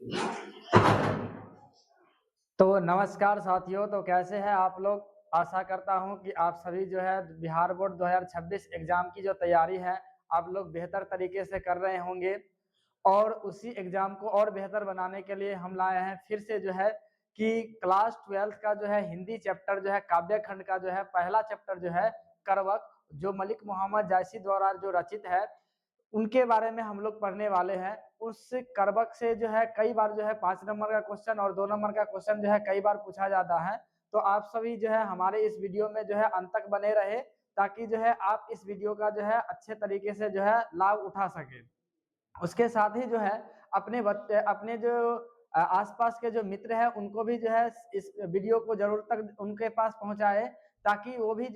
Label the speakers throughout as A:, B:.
A: तो नमस्कार साथियों, तो कैसे हैं आप लोग। आशा करता हूं कि आप सभी जो है बिहार बोर्ड 2026 एग्जाम की जो तैयारी है आप लोग बेहतर तरीके से कर रहे होंगे। और उसी एग्जाम को और बेहतर बनाने के लिए हम लाए हैं फिर से जो है कि क्लास 12 का जो है हिंदी चैप्टर जो है काव्य खंड का जो है पहला चैप्टर जो है करवक, जो मलिक मोहम्मद जायसी द्वारा जो रचित है, उनके बारे में हम लोग पढ़ने वाले हैं। उस करबक से जो है कई बार जो है 5 नंबर का क्वेश्चन और 2 नंबर का क्वेश्चन जो है कई बार पूछा जाता है। तो आप सभी जो है हमारे इस वीडियो में जो है अंत तक बने रहे, ताकि जो है आप इस वीडियो का जो है अच्छे तरीके से जो है लाभ उठा सके। उसके साथ ही जो है अपने बच्चे, अपने जो आसपास के जो मित्र हैं उनको भी जो है इस वीडियो को जरूर तक उनके पास पहुंचाए, ताकि वो भी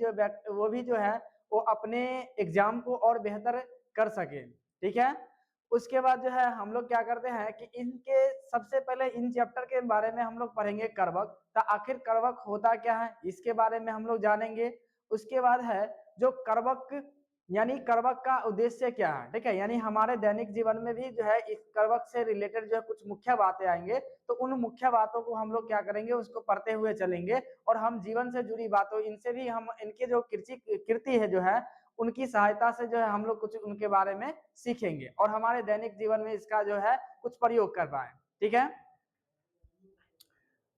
A: जो है वो अपने एग्जाम को और बेहतर कर सके। ठीक है। उसके बाद जो है हम लोग क्या करते हैं कि इनके सबसे पहले इन चैप्टर के बारे में हम लोग पढ़ेंगे करवक। तो आखिर करवक होता क्या है इसके बारे में हम लोग जानेंगे। उसके बाद है जो करवक यानी करवक का उद्देश्य क्या है। ठीक है, यानी हमारे दैनिक जीवन में भी जो है इस करवक से रिलेटेड जो है कुछ मुख्य बातें आएंगे, तो उन मुख्य बातों को हम लोग क्या करेंगे, उसको पढ़ते हुए चलेंगे। और हम जीवन से जुड़ी बातों इनसे भी हम इनके जो कृति है जो है उनकी सहायता से जो है हम लोग कुछ उनके बारे में सीखेंगे और हमारे दैनिक जीवन में इसका जो है कुछ प्रयोग कर पाए। ठीक है।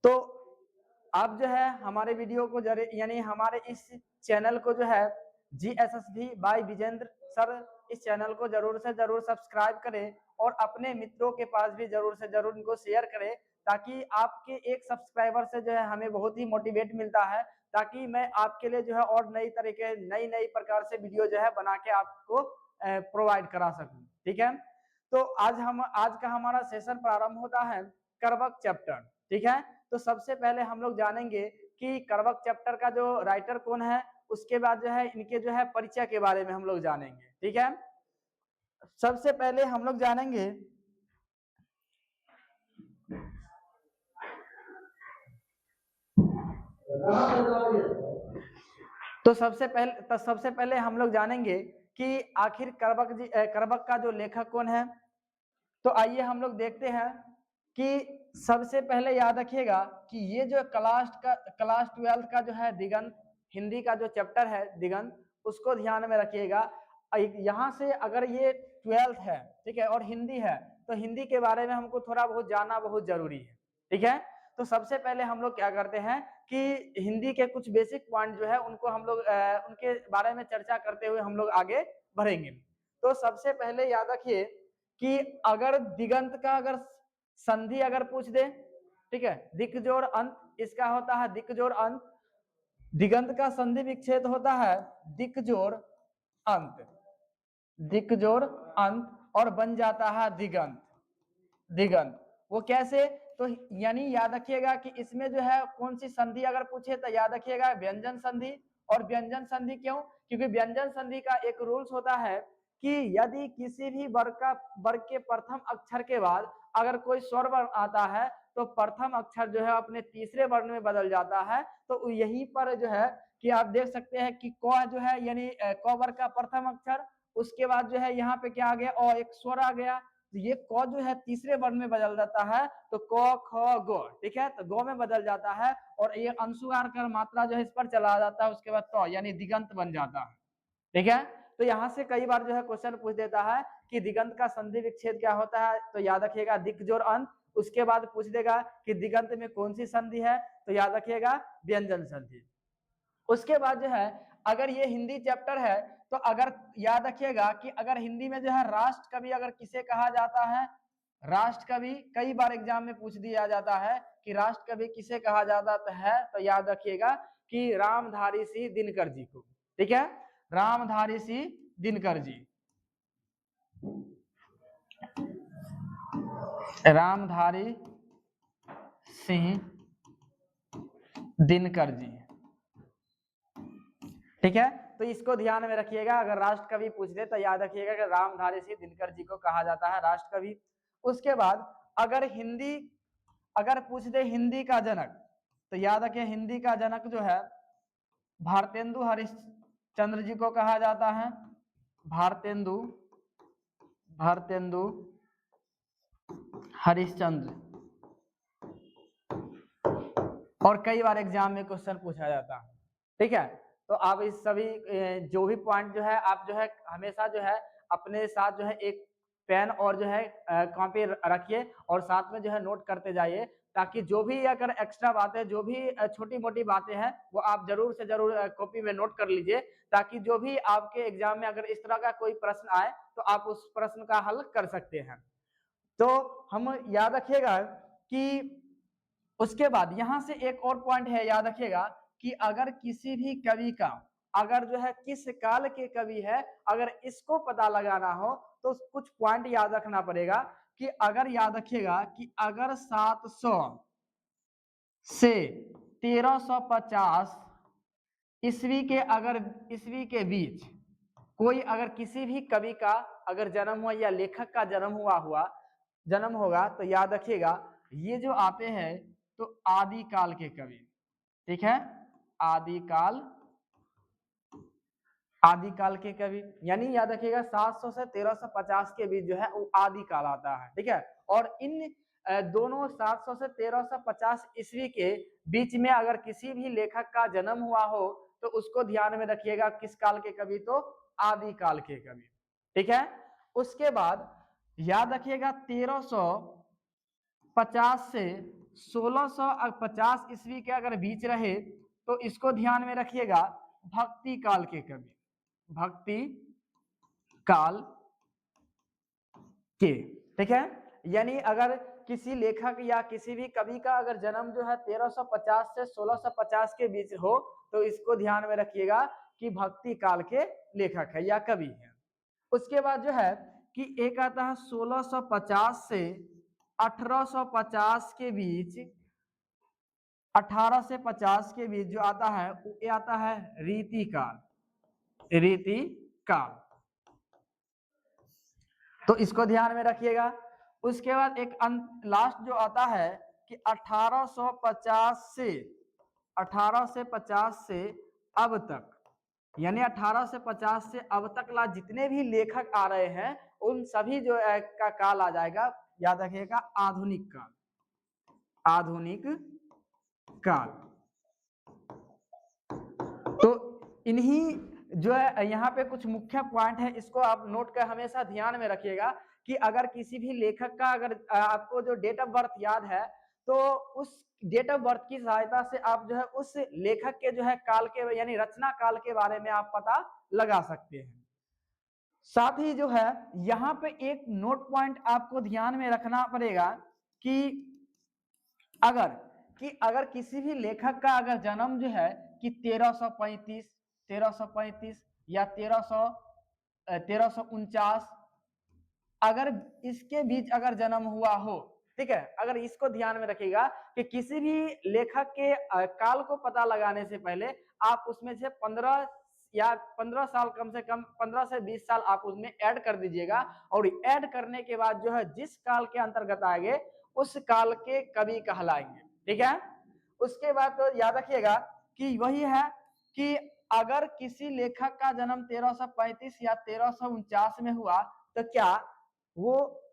A: तो आप जो है हमारे वीडियो को यानी हमारे इस चैनल को जो है GSSB बाय विजेंद्र सर, इस चैनल को जरूर से जरूर सब्सक्राइब करें और अपने मित्रों के पास भी जरूर से जरूर इनको शेयर करें, ताकि आपके एक सब्सक्राइबर से जो है हमें बहुत ही मोटिवेट मिलता है, ताकि मैं आपके लिए जो है और नई प्रकार से वीडियो जो है बना के आपको प्रोवाइड करा सकूं। ठीक है। तो आज का हमारा सेशन प्रारंभ होता है करवक चैप्टर। ठीक है। तो सबसे पहले हम लोग जानेंगे कि करवक चैप्टर का जो राइटर कौन है, उसके बाद जो है इनके जो है परिचय के बारे में हम लोग जानेंगे। ठीक है। सबसे पहले हम लोग जानेंगे तो सबसे पहले हम लोग जानेंगे कि आखिर करवक का जो लेखक कौन है। तो आइए हम लोग देखते हैं कि सबसे पहले याद रखिएगा कि ये जो क्लास 12 का जो है दिगंत हिंदी का जो चैप्टर है दिगंत, उसको ध्यान में रखिएगा। यहाँ से अगर ये 12th है, ठीक है, और हिंदी है, तो हिंदी के बारे में हमको थोड़ा बहुत जानना बहुत जरूरी है। ठीक है। तो सबसे पहले हम लोग क्या करते हैं कि हिंदी के कुछ बेसिक पॉइंट जो है उनको हम लोग उनके बारे में चर्चा करते हुए हम लोग आगे बढ़ेंगे। तो सबसे पहले याद रखिए कि अगर दिगंत का अगर संधि अगर पूछ दे, ठीक है, दिक जोड़ अंत, इसका होता है दिक जोड़ अंत। दिगंत का संधि विच्छेद होता है दिक जोड़ अंत, दिक जोड़ अंत, और बन जाता है दिगंत। दिगंत वो कैसे, तो यानी याद रखिएगा कि इसमें जो है कौन सी संधि अगर पूछे तो याद रखिएगा व्यंजन संधि। और व्यंजन संधि क्यों, क्योंकि व्यंजन संधि का एक रूल्स होता है कि यदि किसी भी वर्ग के प्रथम अक्षर के बाद अगर कोई स्वर वर्ण आता है तो प्रथम अक्षर जो है अपने तीसरे वर्ण में बदल जाता है। तो यही पर जो है कि आप देख सकते हैं कि क जो है यानी क वर्ग का प्रथम अक्षर, उसके बाद जो है यहाँ पे क्या आ गया, और एक स्वर आ गया, तो ये क जो है तीसरे वर्ण में बदल जाता है, तो क ख ग, ठीक है, तो ग में बदल जाता है और ये अंशुकार कर मात्रा जो है इस पर चला जाता है, उसके बाद तो यानी दिगंत बन जाता है। ठीक है। तो यहाँ से कई बार जो है क्वेश्चन पूछ देता है कि दिगंत का संधि विच्छेद क्या होता है, तो याद रखिएगा दिक जोड़ अंत। उसके बाद पूछ देगा कि दिगंत में कौन सी संधि है, तो याद रखिएगा व्यंजन संधि। उसके बाद जो है अगर ये हिंदी चैप्टर है, तो अगर याद रखिएगा कि अगर हिंदी में जो है राष्ट्र कवि अगर किसे कहा जाता है, राष्ट्र कवि कई बार एग्जाम में पूछ दिया जाता है कि राष्ट्र कवि किसे कहा जाता है, तो याद रखिएगा कि रामधारी सिंह दिनकर जी को। ठीक है, रामधारी सिंह दिनकर जी, रामधारी सिंह दिनकर जी। ठीक है, तो इसको ध्यान में रखिएगा, अगर राष्ट्र कवि पूछ दे तो याद रखिएगा कि रामधारी सिंह दिनकर जी को कहा जाता है राष्ट्र कवि। उसके बाद अगर पूछ दे हिंदी का जनक, तो याद रखिए हिंदी का जनक जो है भारतेंदु हरिश्चंद्र जी को कहा जाता है। भारतेंदु हरिश्चंद्र। और कई बार एग्जाम में क्वेश्चन पूछा जाता है, ठीक है। तो आप इस सभी जो भी पॉइंट जो है आप जो है हमेशा जो है अपने साथ जो है एक पेन और जो है कॉपी रखिए और साथ में जो है नोट करते जाइए, ताकि जो भी अगर एक्स्ट्रा बातें जो भी छोटी मोटी बातें हैं वो आप जरूर से जरूर कॉपी में नोट कर लीजिए, ताकि जो भी आपके एग्जाम में अगर इस तरह का कोई प्रश्न आए तो आप उस प्रश्न का हल कर सकते हैं। तो हम याद रखिएगा कि उसके बाद यहां से एक और पॉइंट है, याद रखिएगा कि अगर किसी भी कवि का अगर जो है किस काल के कवि है, अगर इसको पता लगाना हो तो कुछ पॉइंट याद रखना पड़ेगा। कि अगर याद रखिएगा कि अगर 700 से 1350 ईस्वी के अगर ईस्वी के बीच कोई अगर किसी भी कवि का अगर जन्म हुआ या लेखक का जन्म होगा, तो याद रखिएगा ये जो आते हैं तो आदिकाल के कवि, ठीक है। आदिकाल के कवि, यानी याद रखिएगा 700 से 1350 के बीच जो है वो आदिकाल आता है, ठीक है। और इन दोनों 700 से 1350 ईस्वी के बीच में अगर किसी भी लेखक का जन्म हुआ हो तो उसको ध्यान में रखिएगा, किस काल के कवि, तो आदिकाल के कवि, ठीक है। उसके बाद याद रखिएगा 1350 से 1650 ईस्वी के अगर बीच रहे तो इसको ध्यान में रखिएगा भक्ति काल के कवि, भक्ति काल के, ठीक है। यानी अगर किसी लेखक या किसी भी कवि का अगर जन्म जो है 1350 से 1650 के बीच हो तो इसको ध्यान में रखिएगा कि भक्ति काल के लेखक है या कवि है। उसके बाद जो है कि एक आता है 1650 से 1850 के बीच, 18 से 50 के बीच जो आता है ये आता है रीति काल, रीति काल, तो इसको ध्यान में रखिएगा। उसके बाद एक लास्ट जो आता है कि 1850 से 1850 से अब तक, यानी 18 से 50 से अब तक ला जितने भी लेखक आ रहे हैं उन सभी जो का काल आ जाएगा, याद रखिएगा आधुनिक काल, आधुनिक काल। तो इन्हीं जो है यहाँ पे कुछ मुख्य पॉइंट है, इसको आप नोट कर हमेशा ध्यान में रखिएगा कि अगर किसी भी लेखक का अगर आपको जो डेट ऑफ बर्थ याद है तो उस डेट ऑफ बर्थ की सहायता से आप जो है उस लेखक के जो है काल के यानी रचना काल के बारे में आप पता लगा सकते हैं। साथ ही जो है यहाँ पे एक नोट पॉइंट आपको ध्यान में रखना पड़ेगा कि अगर किसी भी लेखक का अगर जन्म जो है कि 1335 या 1349 अगर इसके बीच अगर जन्म हुआ हो, ठीक है। अगर इसको ध्यान में रखिएगा कि किसी भी लेखक के काल को पता लगाने से पहले आप उसमें से 15 साल, कम से कम 15 से 20 साल आप उसमें ऐड कर दीजिएगा, और ऐड करने के बाद जो है जिस काल के अंतर्गत आएंगे उस काल के कवि कहलाएंगे, ठीक है। उसके बाद तो याद रखिएगा कि वही है कि अगर किसी लेखक का जन्म 1335 या 1349 में हुआ तो क्या वो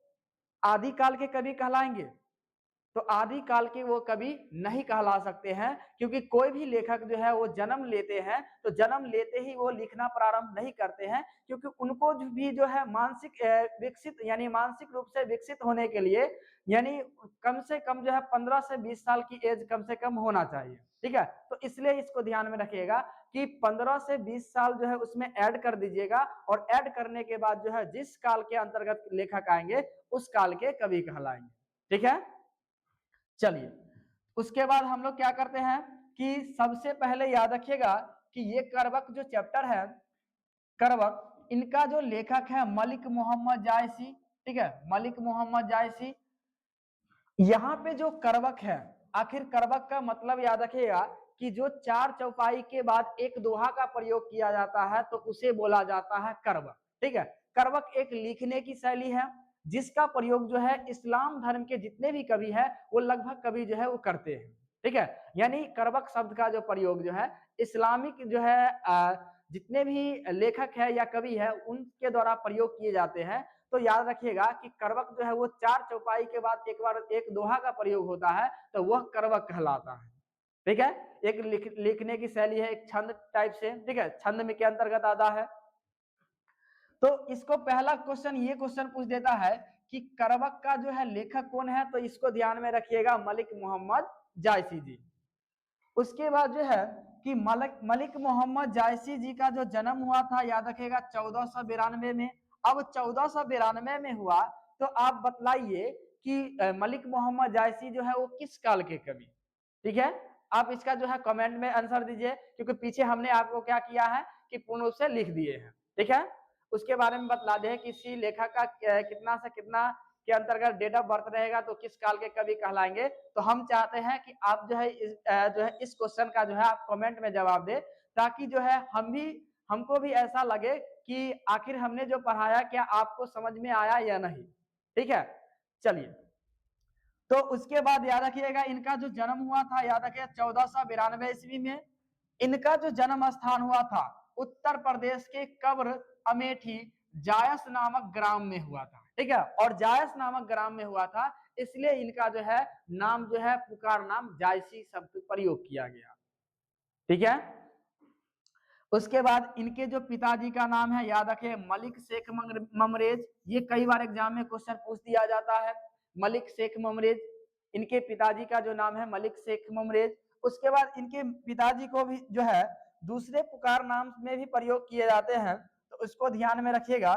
A: आदिकाल के कवि कहलाएंगे? तो आदिकाल के वो कवि नहीं कहला सकते हैं, क्योंकि कोई भी लेखक जो है वो जन्म लेते हैं तो जन्म लेते ही वो लिखना प्रारंभ नहीं करते हैं, क्योंकि उनको भी जो है मानसिक विकसित यानी मानसिक रूप से विकसित होने के लिए यानी कम से कम जो है 15 से 20 साल की एज कम से कम होना चाहिए, ठीक है। तो इसलिए इसको ध्यान में रखिएगा कि 15 से 20 साल जो है उसमें ऐड कर दीजिएगा, और ऐड करने के बाद जो है जिस काल के अंतर्गत लेखक आएंगे उस काल के कवि कहलाएंगे, ठीक है। चलिए उसके बाद हम लोग क्या करते हैं कि सबसे पहले याद रखिएगा कि ये करवक जो चैप्टर है, करवक, इनका जो लेखक है मलिक मोहम्मद जायसी, ठीक है, मलिक मोहम्मद जायसी। यहाँ पे जो करवक है, आखिर करवक का मतलब याद रखिएगा कि जो चार चौपाई के बाद एक दोहा का प्रयोग किया जाता है तो उसे बोला जाता है करवक, ठीक है। करवक एक लिखने की शैली है जिसका प्रयोग जो है इस्लाम धर्म के जितने भी कवि है वो लगभग कवि जो है वो करते हैं, ठीक है। यानी करवक शब्द का जो प्रयोग जो है इस्लामिक जो है जितने भी लेखक है या कवि है उनके द्वारा प्रयोग किए जाते हैं। तो याद रखिएगा कि करवक जो है वो 4 चौपाई के बाद एक बार एक दोहा का प्रयोग होता है, तो वह करवक कहलाता है। ठीक है, एक लिखने की शैली है, एक छंद टाइप से, ठीक है, छंद में के अंतर्गत आता है। तो इसको पहला क्वेश्चन ये क्वेश्चन पूछ देता है कि करवक का जो है लेखक कौन है, तो इसको ध्यान में रखिएगा, मलिक मोहम्मद जायसी जी। उसके बाद जो है कि मलिक मोहम्मद जायसी जी का जो जन्म हुआ था, याद रखिएगा 1492 में। अब 1492 में हुआ, तो आप बतलाइए कि मलिक मोहम्मद जायसी जो है वो किस काल के कवि। ठीक है, आप इसका जो है कमेंट में आंसर दीजिए, क्योंकि पीछे हमने आपको क्या किया है कि पूर्ण रूप से लिख दिए हैं। ठीक है, उसके बारे में बतला दे कि इसी लेखक का कितना से कितना के अंतर्गत डेट ऑफ बर्थ रहेगा, तो किस काल के कवि कहलाएंगे। तो हम चाहते हैं कि आप जो है इस क्वेश्चन का जो है आप कमेंट में जवाब दे, ताकि जो है हमको भी ऐसा लगे कि आखिर हमने जो पढ़ाया क्या आपको समझ में आया या नहीं। ठीक है, चलिए, तो उसके बाद याद रखिएगा इनका जो जन्म हुआ था, याद रखिएगा 1492 ईस्वी में। इनका जो जन्म स्थान हुआ था उत्तर प्रदेश के कब्र अमेठी जायस नामक ग्राम में हुआ था। ठीक है, और जायस नामक ग्राम में हुआ था, इसलिए इनका जो है नाम जो है पुकार नाम जायसी शब्द प्रयोग किया गया। ठीक है, उसके बाद इनके जो पिताजी का नाम है, याद रखें, मलिक शेख ममरेज। ये कई बार एग्जाम में क्वेश्चन पूछ दिया जाता है, मलिक शेख ममरेज। इनके पिताजी का जो नाम है मलिक शेख ममरेज। उसके बाद इनके पिताजी को भी जो है दूसरे पुकार नाम में भी प्रयोग किए जाते हैं, तो उसको ध्यान में रखिएगा।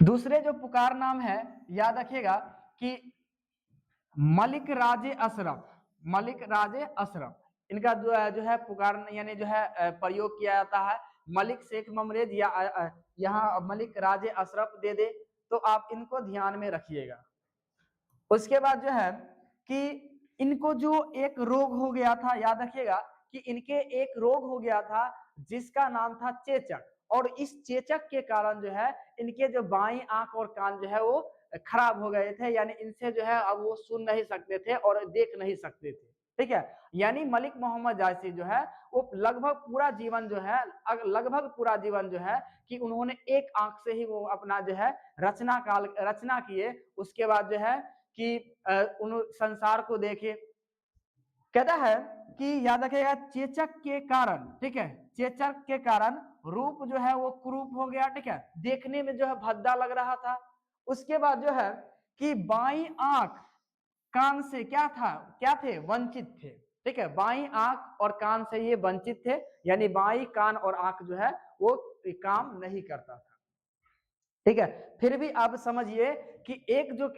A: दूसरे जो पुकार नाम है, याद रखिएगा कि मलिक राजे अशरफ, मलिक राजे अशरफ। इनका जो है पुकार यानी जो है प्रयोग किया जाता है। मलिक शेख ममरेज या यहाँ मलिक राजे अशरफ दे दे, तो आप इनको ध्यान में रखिएगा। उसके बाद जो है कि इनको जो एक रोग हो गया था, याद रखिएगा कि इनके एक रोग हो गया था जिसका नाम था चेचक, और इस चेचक के कारण जो है इनके जो बाईं आंख और कान जो है वो खराब हो गए थे, यानी इनसे जो है अब वो सुन नहीं सकते थे और देख नहीं सकते थे। ठीक है, यानी मलिक मोहम्मद जायसी जो है वो लगभग पूरा जीवन जो है जो है कि उन्होंने एक आंख से ही वो अपना जो है रचना किए। उसके बाद जो है कि उन संसार को देखे। कहता है कि याद रखिएगा चेचक के कारण, ठीक है, चेचक के कारण रूप जो है वो कुरूप हो गया। ठीक है, देखने में जो है भद्दा लग रहा था। उसके बाद जो है कि बाईं आंख कान से क्या थे, वंचित थे। ठीक है, बाईं आंख और कान से ये वंचित थे, यानी बाईं कान और आंख जो है वो काम नहीं करता था। ठीक है, फिर भी आप समझिए कि एक जो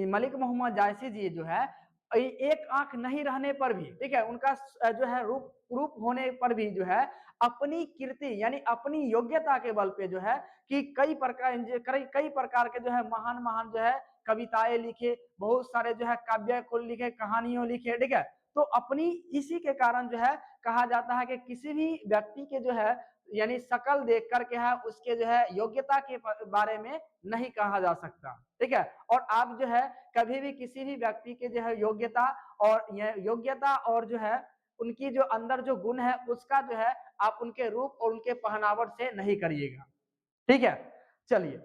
A: मलिक मोहम्मद जायसी जी जो है एक आंख नहीं रहने पर भी, ठीक है, उनका जो है रूप होने पर भी जो है अपनी कीर्ति यानी अपनी योग्यता के बल पे जो है कि कई प्रकार के जो है महान जो है कविताएं लिखे, बहुत सारे जो है काव्य को लिखे, कहानियों लिखे। ठीक है, तो अपनी इसी के कारण जो है कहा जाता है कि किसी भी व्यक्ति के जो है यानी शकल देख करके है उसके जो है योग्यता के बारे में नहीं कहा जा सकता। ठीक है, और आप जो है कभी भी किसी भी व्यक्ति के जो है योग्यता और जो है उनकी जो अंदर जो गुण है उसका जो है आप उनके रूप और उनके पहनावट से नहीं करिएगा। ठीक है, चलिए,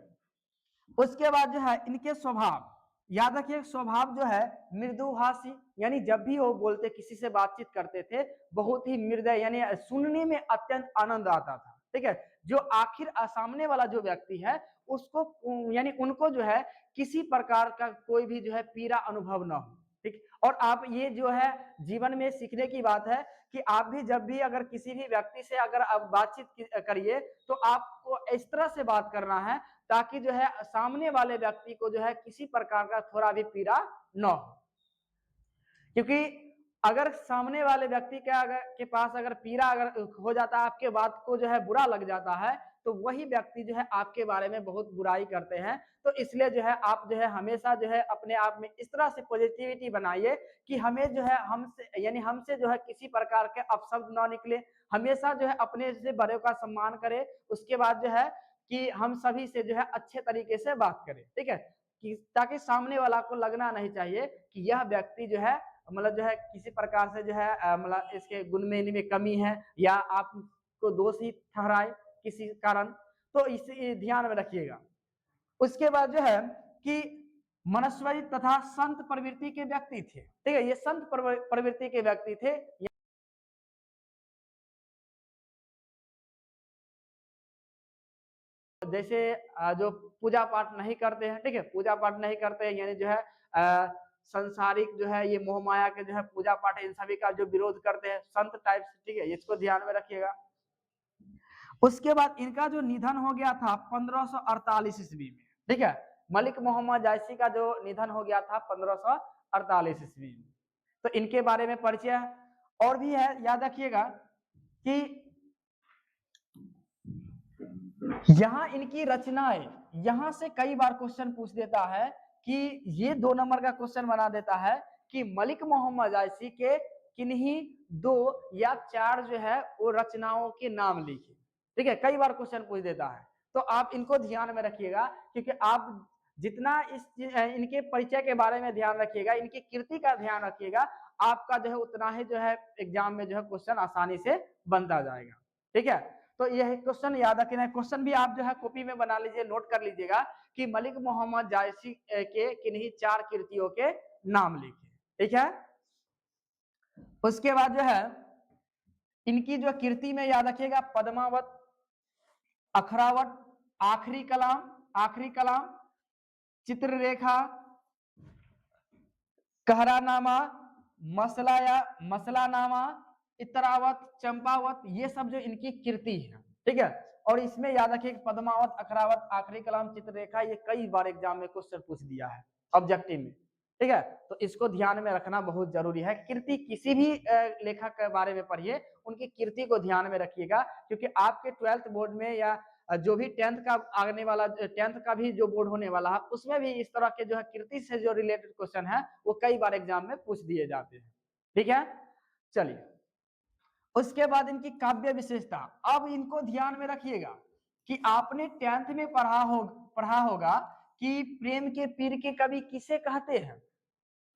A: उसके बाद जो है इनके स्वभाव, याद रखिए स्वभाव जो है मृदुभाषी, यानी जब भी वो बोलते किसी से बातचीत करते थे बहुत ही मृदय, यानी सुनने में अत्यंत आनंद आता था। ठीक है, जो आखिर सामने वाला जो व्यक्ति है उसको यानी उनको जो है किसी प्रकार का कोई भी जो है पीड़ा अनुभव ना हो। ठीक, और आप ये जो है जीवन में सीखने की बात है कि आप भी जब भी अगर किसी भी व्यक्ति से अगर आप बातचीत करिए तो आपको इस तरह से बात करना है ताकि जो है सामने वाले व्यक्ति को जो है किसी प्रकार का थोड़ा भी पीड़ा न हो। क्योंकि अगर सामने वाले व्यक्ति के पास अगर पीड़ा अगर हो जाता है, आपके बात को जो है बुरा लग जाता है, तो वही व्यक्ति जो है आपके बारे में बहुत बुराई करते हैं। तो इसलिए जो है आप जो है हमेशा जो है अपने आप में इस तरह से पॉजिटिविटी बनाइए कि हमें जो है हमसे जो है किसी प्रकार के अपशब्द ना निकले। हमेशा जो है अपने से बड़े का सम्मान करें। उसके बाद जो है कि हम सभी से जो है अच्छे तरीके से बात करें। ठीक है, कि ताकि सामने वाला को लगना नहीं चाहिए कि यह व्यक्ति जो है मतलब जो है किसी प्रकार से जो है मतलब इसके गुण में कमी है, या आप को दोषी ठहराए किसी कारण, तो इसे ध्यान में रखिएगा। उसके बाद जो है कि मनस्वी तथा संत प्रवृत्ति के व्यक्ति थे, ठीक है, ये संत प्रवृत्ति के व्यक्ति थे। जैसे जो पूजा पाठ नहीं करते हैं, ठीक है, पूजा पाठ नहीं करते हैं, यानी जो है संसारिक जो है ये मोह माया के जो है पूजा पाठ इन सभी का जो विरोध करते हैं, संत टाइप, ठीक है, इसको ध्यान में रखिएगा। उसके बाद इनका जो निधन हो गया था 1548 ईस्वी में, ठीक है, मलिक मोहम्मद जायसी का जो निधन हो गया था 1548 ईस्वी में। तो इनके बारे में परिचय और भी है, याद रखिएगा कि यहां इनकी रचनाएं, यहां से कई बार क्वेश्चन पूछ देता है कि ये 2 नंबर का क्वेश्चन बना देता है कि मलिक मोहम्मद जायसी के किन्हीं 2 या 4 जो है वो रचनाओं के नाम लिखिए, ठीक है, कई बार क्वेश्चन पूछ देता है। तो आप इनको ध्यान में रखिएगा, क्योंकि आप जितना इनके परिचय के बारे में ध्यान रखिएगा, इनकी कीर्ति का ध्यान रखिएगा, आपका जो है उतना ही जो है एग्जाम में जो है क्वेश्चन आसानी से बनता जाएगा, ठीक है। तो यह क्वेश्चन याद रखना है, क्वेश्चन भी आप जो है कॉपी में बना लीजिए, नोट कर लीजिएगा कि मलिक मोहम्मद जायसी के किन्हीं 4 कृतियों के नाम लिखिए, ठीक है। उसके बाद जो है इनकी जो कीर्ति में याद रखिएगा पद्मावत, अखरावट, आखिरी कलाम, चित्ररेखा, कहरानामा, मसलानामा, इतरावत, चंपावत, ये सब जो इनकी कीर्ति है, ठीक है। और इसमें याद रखिए पद्मावत, अखरावत, आखिरी कलाम, चित्ररेखा, ये कई बार एग्जाम में क्वेश्चन पूछ दिया है ऑब्जेक्टिव में, ठीक है। तो इसको ध्यान में रखना बहुत जरूरी है। कीर्ति किसी भी लेखक के बारे में पढ़िए, उनकी कीर्ति को ध्यान में रखिएगा, क्योंकि आपके 12th बोर्ड में या जो भी 10th का आने वाला 10th का भी जो बोर्ड होने वाला है, उसमें भी इस तरह के जो है कीर्ति से जो रिलेटेड क्वेश्चन है वो कई बार एग्जाम में पूछ दिए जाते हैं, ठीक है। चलिए, उसके बाद इनकी काव्य विशेषता, अब इनको ध्यान में रखिएगा कि आपने 10th में पढ़ा होगा कि प्रेम के पीर के कवि किसे कहते हैं।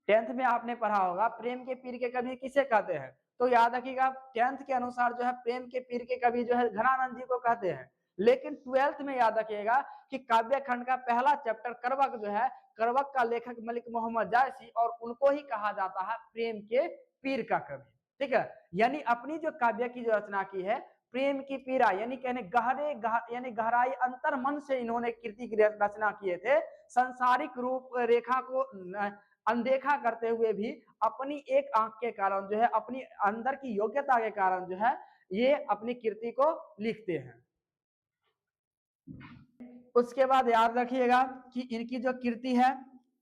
A: 10th में आपने पढ़ा होगा प्रेम के पीर के कवि किसे कहते हैं, तो याद रखिएगा 10th के अनुसार जो है प्रेम के पीर के कवि जो है घनानंद जी को कहते हैं। लेकिन 12th में याद रखिएगा कि काव्य खंड का पहला चैप्टर करवक जो है, करवक का लेखक मलिक मोहम्मद जायसी, और उनको ही कहा जाता है प्रेम के पीर का कवि, ठीक है। यानी अपनी जो काव्य की जो रचना की है प्रेम की पीरा, यानी कहने यानी गहराई अंतर मन से इन्होंने कीर्ति की रचना किए थे, संसारिक रूप रेखा को अनदेखा करते हुए भी अपनी एक आंख के कारण जो है, अपनी अंदर की योग्यता के कारण जो है ये अपनी कीर्ति को लिखते हैं। उसके बाद याद रखिएगा कि इनकी जो कीर्ति है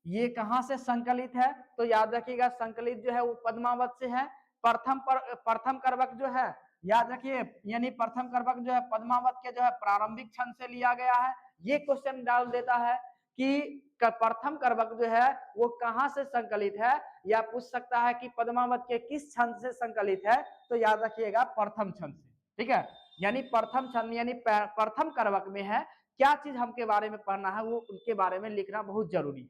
A: ये कहां से संकलित है, तो याद रखिएगा संकलित जो है वो पद्मावत से है। प्रथम करवक जो है याद रखिए, यानी प्रथम करवक जो है पद्मावत के जो है प्रारंभिक छंद से लिया गया है। ये क्वेश्चन डाल देता है कि प्रथम करवक जो है वो कहां से संकलित है, या पूछ सकता है कि पद्मावत के किस छंद से संकलित है, तो याद रखिएगा प्रथम छंद से, ठीक है। यानी प्रथम छंद यानी प्रथम करवक में है, क्या चीज हमके बारे में पढ़ना है वो उनके बारे में लिखना बहुत जरूरी है।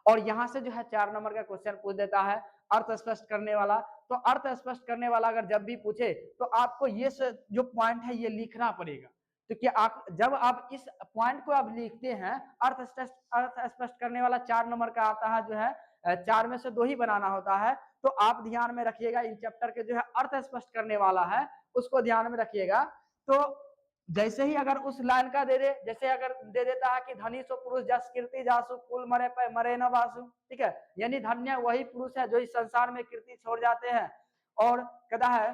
A: और यहाँ से जो है 4 नंबर का क्वेश्चन पूछ देता है अर्थ स्पष्ट करने वाला। तो अर्थ स्पष्ट करने वाला अगर जब भी पूछे तो आपको ये जो पॉइंट है ये लिखना पड़ेगा, क्योंकि आप जब आप इस पॉइंट को आप लिखते हैं, अर्थ स्पष्ट करने वाला 4 नंबर का आता है, जो है 4 में से 2 ही बनाना होता है। तो आप ध्यान में रखिएगा इन चैप्टर के जो है अर्थ स्पष्ट करने वाला है उसको ध्यान में रखिएगा। तो जैसे ही अगर उस लाइन का दे दे, जैसे अगर दे देता है कि धनी सो पुरुष जस कीर्ति जासु कुल मरे पे मरे न वासु, ठीक है, यानी धन्य वही पुरुष है जो इस संसार में कीर्ति छोड़ जाते हैं। और कहता है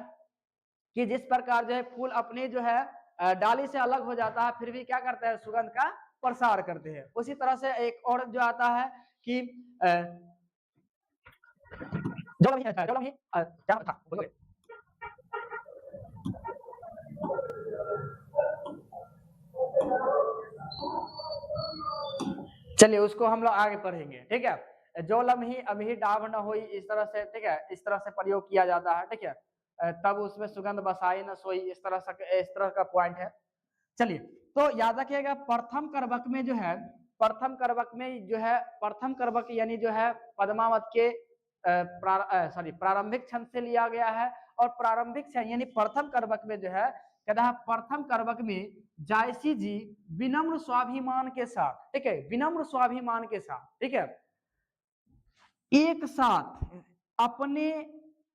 A: कि जिस प्रकार जो है फूल अपनी जो है डाली से अलग हो जाता है फिर भी क्या करते हैं सुगंध का प्रसार करते हैं, उसी तरह से एक और जो आता है कि क्या था चलिए उसको हम लोग आगे पढ़ेंगे, ठीक है। जो लम्ही अभी डाब न होई, इस तरह से, ठीक है, इस तरह से प्रयोग किया जाता है, ठीक है। तब उसमें सुगंध बसाई न सोई, इस तरह का पॉइंट है। चलिए, तो याद रखिएगा प्रथम करवक में जो है, प्रथम करवक में जो है, प्रथम करवक यानी जो है पद्मावत के प्रारंभिक छंद से लिया गया है। और प्रारंभिक छंद यानी प्रथम करवक में जो है कहता है प्रथम करवक में जायसी जी विनम्र स्वाभिमान के साथ, ठीक है, विनम्र स्वाभिमान के साथ, ठीक है, एक साथ अपने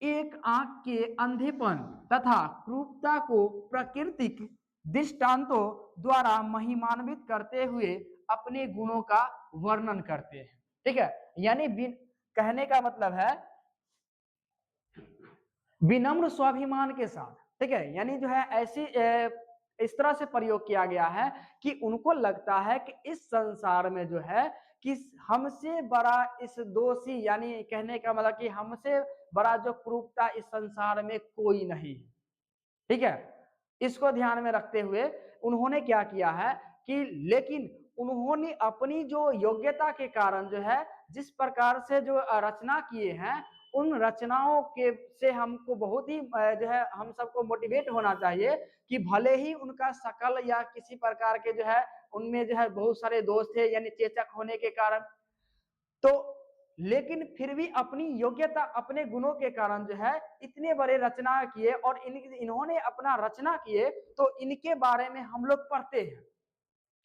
A: एक आंख के अंधेपन तथा क्रूरता को प्राकृतिक दृष्टांतों द्वारा महिमान्वित करते हुए अपने गुणों का वर्णन करते हैं, ठीक है। यानी कहने का मतलब है विनम्र स्वाभिमान के साथ, ठीक है, यानी जो है ऐसी इस तरह से प्रयोग किया गया है कि उनको लगता है कि इस संसार में जो है कि हमसे बड़ा इस दोषी, यानी कहने का मतलब कि हमसे बड़ा जो क्रूरता इस संसार में कोई नहीं, ठीक है। इसको ध्यान में रखते हुए उन्होंने क्या किया है कि लेकिन उन्होंने अपनी जो योग्यता के कारण जो है जिस प्रकार से जो रचना किए हैं उन रचनाओं के से हमको बहुत ही जो है हम सबको मोटिवेट होना चाहिए कि भले ही उनका शकल या किसी प्रकार के जो है उनमें जो है बहुत सारे दोष थे, यानी चेचक होने के कारण, तो लेकिन फिर भी अपनी योग्यता अपने गुणों के कारण जो है इतने बड़े रचना किए और इन्होंने अपना रचना किए, तो इनके बारे में हम लोग पढ़ते हैं।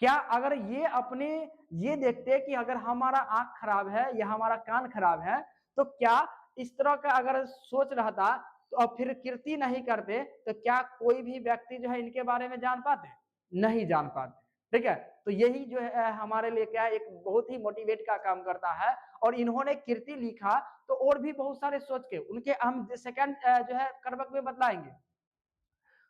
A: क्या अगर ये अपने ये देखते कि अगर हमारा आंख खराब है या हमारा कान खराब है तो क्या इस तरह का अगर सोच रहता तो अब फिर कीर्ति नहीं करते तो क्या कोई भी व्यक्ति जो है इनके बारे में जान पाते? नहीं जान पाते, ठीक है। तो यही जो है हमारे लिए क्या एक बहुत ही मोटिवेट का काम करता है। और इन्होंने कीर्ति लिखा तो और भी बहुत सारे सोच के उनके हम सेकंड जो है करवक में बतलाएंगे।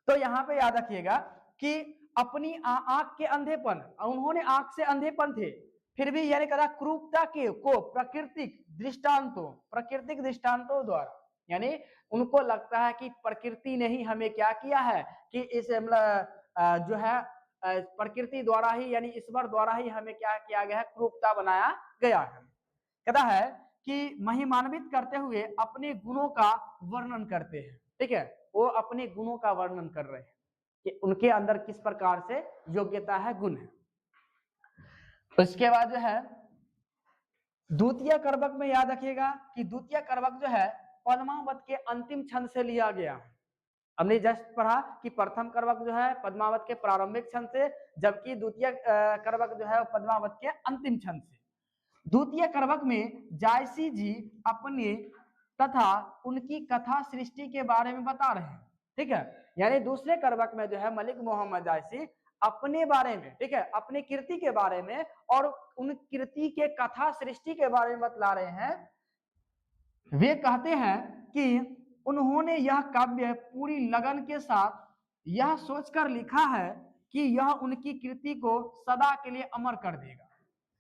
A: तो यहाँ पे याद रखिएगा कि अपनी आंख के अंधेपन, उन्होंने आंख से अंधेपन थे फिर भी यानी कहा क्रूरता के को प्राकृतिक दृष्टांतों द्वारा, यानी उनको लगता है कि प्रकृति ने ही हमें क्या किया है कि इस जो है प्रकृति द्वारा ही यानी ईश्वर द्वारा ही हमें क्या किया गया है, क्रूरता बनाया गया है। कहता है कि महिमान्वित करते हुए अपने गुणों का वर्णन करते हैं, ठीक है, वो अपने गुणों का वर्णन कर रहे हैं कि उनके अंदर किस प्रकार से योग्यता है, गुण है। उसके बाद जो है द्वितीय करवक में याद रखिएगा कि द्वितीय करवक जो है पद्मावत के अंतिम छंद से लिया गया। हमने जस्ट पढ़ा कि प्रथम करवक जो है पद्मावत के प्रारंभिक छंद से, जबकि द्वितीय करवक जो है पद्मावत के अंतिम छंद से। द्वितीय करवक में जायसी जी अपने तथा उनकी कथा सृष्टि के बारे में बता रहे हैं, ठीक है। यानी दूसरे करवक में जो है मलिक मोहम्मद जायसी अपने बारे में, ठीक है, अपनी कीर्ति के बारे में और उन कीर्ति के कथा सृष्टि के बारे में बतला रहे हैं। वे कहते हैं कि उन्होंने यह काव्य पूरी लगन के साथ यह सोचकर लिखा है कि यह उनकी कीर्ति को सदा के लिए अमर कर देगा,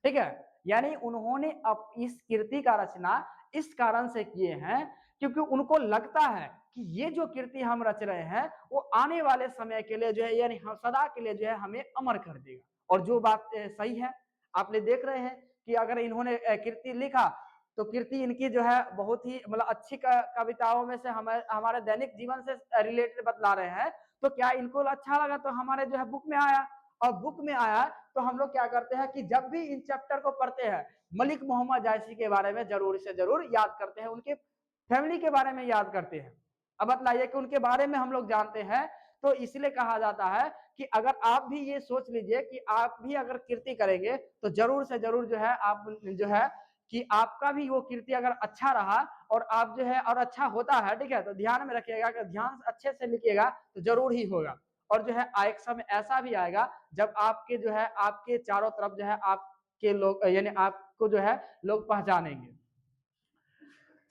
A: ठीक है। यानी उन्होंने अब इस कीर्ति का रचना इस कारण से किए हैं क्योंकि उनको लगता है कि ये जो कीर्ति हम रच रहे हैं वो आने वाले समय के लिए जो है यानी हम सदा के लिए जो है हमें अमर कर देगा। और जो बात सही है, आपने देख रहे हैं कि अगर इन्होंने कीर्ति लिखा तो कीर्ति इनकी जो है बहुत ही मतलब अच्छी कविताओं में से हमारे दैनिक जीवन से रिलेटेड बतला रहे हैं। तो क्या इनको अच्छा लगा तो हमारे जो है बुक में आया, और बुक में आया तो हम लोग क्या करते हैं कि जब भी इन चैप्टर को पढ़ते हैं मलिक मोहम्मद जायसी के बारे में जरूर से जरूर याद करते हैं, उनके फैमिली के बारे में याद करते हैं। अब बतलाइए कि उनके बारे में हम लोग जानते हैं तो इसलिए कहा जाता है कि अगर आप भी ये सोच लीजिए कि आप भी अगर कीर्ति करेंगे तो जरूर से जरूर जो है आप जो है कि आपका भी वो कीर्ति अगर अच्छा रहा और आप जो है और अच्छा होता है, ठीक है, तो ध्यान में रखिएगा कि ध्यान अच्छे से लिखिएगा तो जरूर ही होगा। और जो है एक समय ऐसा भी आएगा जब आपके जो है आपके चारों तरफ जो है आपके लोग यानी आपको जो है लोग पहचानेंगे।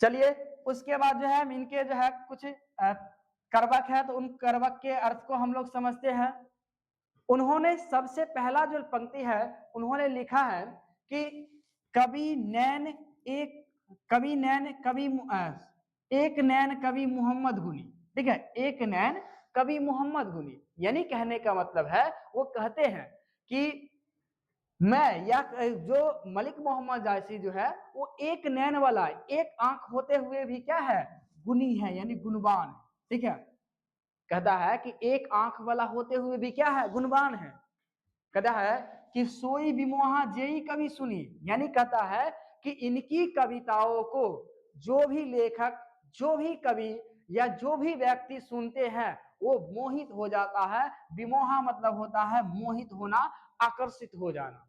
A: चलिए उसके बाद जो है इनके जो है कुछ करवक है तो उन करवक के अर्थ को हम लोग समझते हैं। उन्होंने सबसे पहला जो पंक्ति है उन्होंने लिखा है कि कवि नैन एक नैन कवि मोहम्मद गुनी, ठीक है, एक नैन कवि मोहम्मद गुनी, यानी कहने का मतलब है वो कहते हैं कि मैं या जो मलिक मोहम्मद जायसी जो है वो एक नैन वाला, एक आंख होते हुए भी क्या है, गुनी है, यानी गुणवान, ठीक है। कहता है कि एक आंख वाला होते हुए भी क्या है, गुणवान है। कहता है कि सोई विमोहा जेई कवि सुनी, यानी कहता है कि इनकी कविताओं को जो भी लेखक, जो भी कवि या जो भी व्यक्ति सुनते हैं वो मोहित हो जाता है। विमोहा मतलब होता है मोहित होना, आकर्षित हो जाना।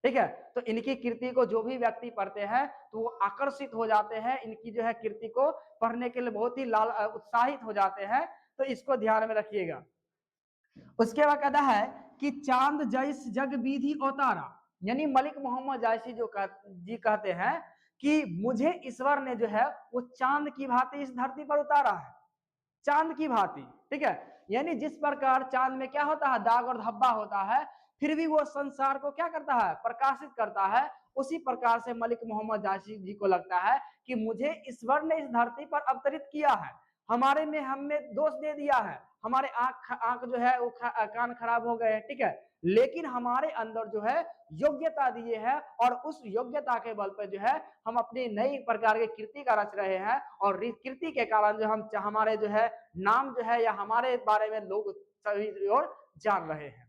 A: ठीक है, तो इनकी कृति को जो भी व्यक्ति पढ़ते हैं तो वो आकर्षित हो जाते हैं, इनकी जो है कृति को पढ़ने के लिए बहुत ही उत्साहित हो जाते हैं। तो इसको ध्यान में रखिएगा। उसके बाद कहता है कि चांद जैस जग विधि अवतारा, यानी मलिक मोहम्मद जायसी जी कहते हैं कि मुझे ईश्वर ने जो है वो चांद की भांति इस धरती पर उतारा है, चांद की भांति। ठीक है, यानी जिस प्रकार चांद में क्या होता है, दाग और धब्बा होता है, फिर भी वो संसार को क्या करता है, प्रकाशित करता है। उसी प्रकार से मलिक मोहम्मद जायसी जी को लगता है कि मुझे ईश्वर ने इस धरती पर अवतरित किया है, हमारे में हमें दोष दे दिया है, हमारे आंख जो है वो कान खराब हो गए, ठीक है, लेकिन हमारे अंदर जो है योग्यता दिए है, और उस योग्यता के बल पर जो है हम अपनी नई प्रकार की कृति का रच रहे हैं, और कृति के कारण जो हम हमारे जो है नाम जो है या हमारे बारे में लोग सभी और जान रहे हैं।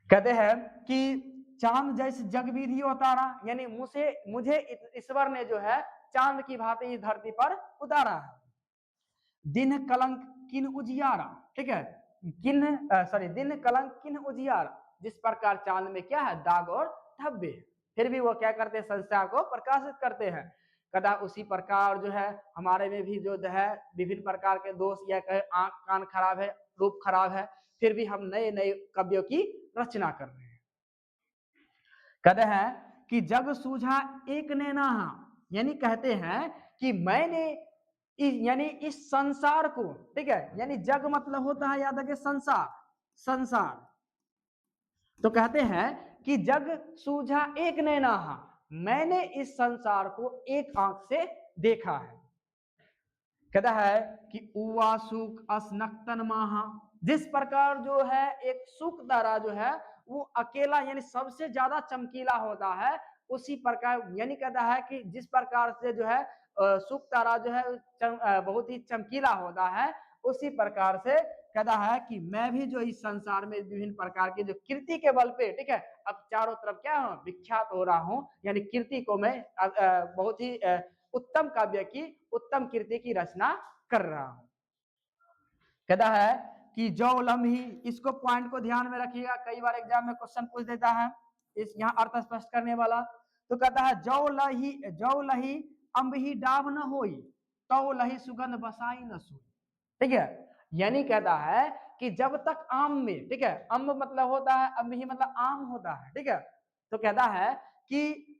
A: कहते हैं कि चांद जैसे जग विधि उतारा, यानी मुझे ईश्वर ने जो है चांद की भांति इस धरती पर उतारा है। दिन कलंक किन उजियारा, ठीक है, दिन कलंक किन उजियारा, जिस प्रकार चांद में क्या है, दाग और धब्बे, फिर भी वो क्या करते हैं, संसार को प्रकाशित करते हैं। कदा उसी प्रकार जो है हमारे में भी जो है विभिन्न प्रकार के दोष, या कहे आंख कान खराब है, रूप खराब है, फिर भी हम नए नए काव्यों की रचना कर रहे हैं। कहते हैं कि जग सूझा एक ने नहा, यानी कहते हैं कि मैंने यानी इस संसार को, ठीक है, यानी जग मतलब होता है याद रखिए संसार, संसार, तो कहते हैं कि जग सूझा एक ने नहा, मैंने इस संसार को एक आंख से देखा है। कहता है कि उवा सुख असनक्तन माहा, जिस प्रकार जो है एक सुख तारा जो है वो अकेला यानी सबसे ज्यादा चमकीला होता है, उसी प्रकार यानी कहता है कि जिस प्रकार से जो है सुख तारा जो है बहुत ही चमकीला होता है, उसी प्रकार से कहता है कि मैं भी जो इस संसार में विभिन्न प्रकार की जो कीर्ति के बल पे, ठीक है, अब चारों तरफ क्या हूँ, विख्यात हो रहा हूँ, यानी कीर्ति को मैं बहुत ही उत्तम काव्य की, उत्तम कीर्ति की रचना कर रहा हूं। कहता है कि जो लम्ही, इसको पॉइंट को ध्यान में रखिएगा, कई बार एग्जाम में क्वेश्चन पूछ देता है इस यहाँ अर्थ स्पष्ट करने वाला। तो कहता है जो लही अम्ब ही डाब न होई, तो लही सुगंध बसाई न सोई, ठीक है, यानी कहता है कि जब तक आम में, ठीक है, अम्ब मतलब होता है, अम्ब ही मतलब आम होता है, ठीक है, तो कहता है कि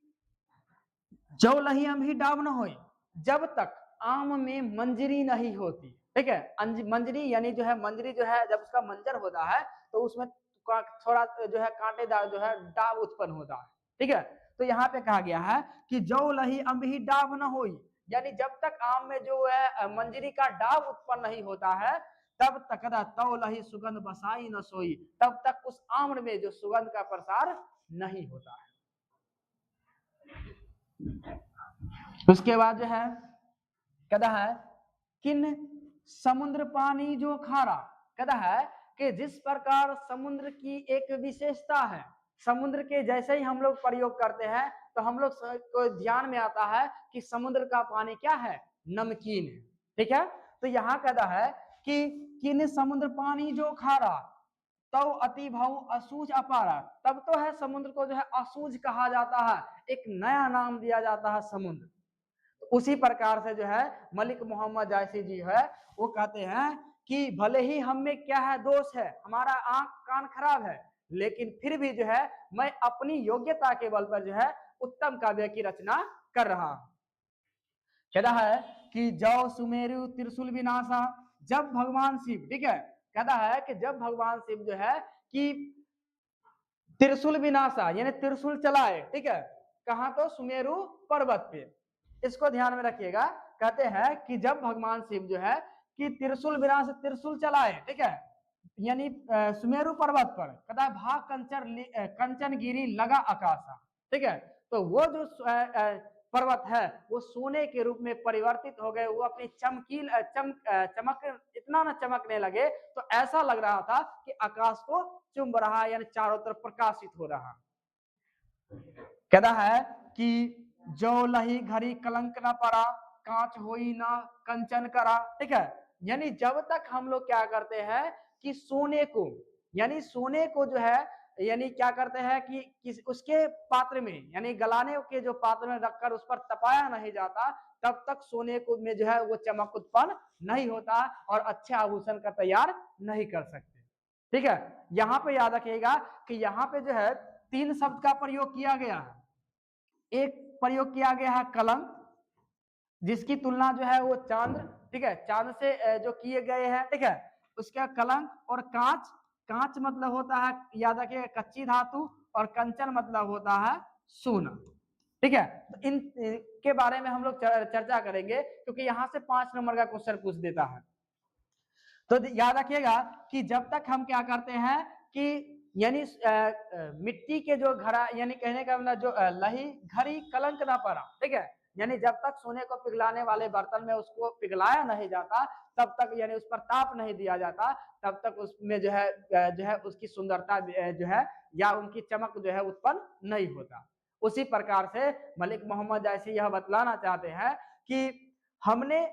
A: जो लही अम्ब ही डाब न होई, जब तक आम में मंजरी नहीं होती, ठीक है, मंजरी यानी जो है मंजरी जो है जब उसका मंजर होता है तो उसमें थोड़ा जो है कांटेदार जो है डाब उत्पन्न होता है, ठीक है, तो यहाँ पे कहा गया है कि जो लही अम्ब ही डाब न होई, यानी जब तक आम में जो है मंजरी का डाब उत्पन्न नहीं होता है, तब तक तो लही सुगंध बसाई न सोई, तब तक उस आम्र में जो सुगंध का प्रसार नहीं होता है। उसके बाद जो है कहता है किन समुद्र पानी जो खारा, कहता है कि जिस प्रकार समुद्र की एक विशेषता है, समुद्र के जैसे ही हम लोग प्रयोग करते हैं तो हम लोग को ध्यान में आता है कि समुद्र का पानी क्या है, नमकीन है, ठीक है, तो यहाँ कहता है कि किन समुद्र पानी जो खारा, तो अति भाव असूझ अपारा, तब तो है समुद्र को जो है असूझ कहा जाता है, एक नया नाम दिया जाता है समुद्र। उसी प्रकार से जो है मलिक मोहम्मद जायसी जी है वो कहते हैं कि भले ही हम में क्या है, दोष है, हमारा आंख कान खराब है, लेकिन फिर भी जो है मैं अपनी योग्यता के बल पर जो है उत्तम काव्य की रचना कर रहा हूं। कहता है कि जौ सुमेरु त्रिशूल विनाशा, जब भगवान शिव, ठीक है, कहता है कि जब भगवान शिव जो है कि त्रिशूल विनाशा यानी त्रिशूल चलाए, ठीक है, कहां, तो सुमेरु पर्वत पे, इसको ध्यान में रखिएगा। कहते हैं कि जब भगवान शिव जो है कि त्रिशूल विनाश त्रिशूल चलाए, ठीक है, यानी सुमेरु पर्वत पर, कहता है भाग कंचन गिरी लगा आकाशा, ठीक है, तो वो जो पर्वत है वो सोने के रूप में परिवर्तित हो गए, वो अपनी चमक इतना ना चमकने लगे तो ऐसा लग रहा था कि आकाश को चुंब रहा है, यानी चारों तरफ प्रकाशित हो रहा। कहता है कि जो लही घड़ी कलंक न पड़ा, कांच होई ना कंचन करा, ठीक है, यानी जब तक हम लोग क्या करते हैं कि सोने को, यानी सोने को जो है यानी क्या करते हैं कि उसके पात्र में यानी गलाने के जो पात्र में रखकर उस पर तपाया नहीं जाता, तब तक सोने को में जो है वो चमक उत्पन्न नहीं होता और अच्छे आभूषण का तैयार नहीं कर सकते। ठीक है, यहाँ पे याद रखिएगा कि यहाँ पे जो है 3 शब्द का प्रयोग किया गया है। एक प्रयोग किया गया है कलंक, जिसकी तुलना जो है वो चांद, ठीक है, चांद से जो किए गए हैं, ठीक है। उसका कलंक और कांच, कांच मतलब होता है याद रखिएगा कच्ची धातु, और कंचन मतलब होता है सोना। ठीक है, तो इन के बारे में हम लोग चर्चा करेंगे क्योंकि यहाँ से 5 नंबर का क्वेश्चन पूछ देता है। तो याद रखिएगा कि जब तक हम क्या करते हैं कि यानी मिट्टी के जो घड़ा, यानी कहने का मतलब जो लही घड़ी कलंक ना पड़ा, ठीक है, यानी जब तक सोने को पिघलाने वाले बर्तन में उसको पिघलाया नहीं जाता, तब तक यानी उस पर ताप नहीं दिया जाता, तब तक उसमें जो है उसकी सुंदरता जो है या उनकी चमक जो है उत्पन्न नहीं होता। उसी प्रकार से मलिक मोहम्मद जायसी यह बतलाना चाहते हैं कि हमने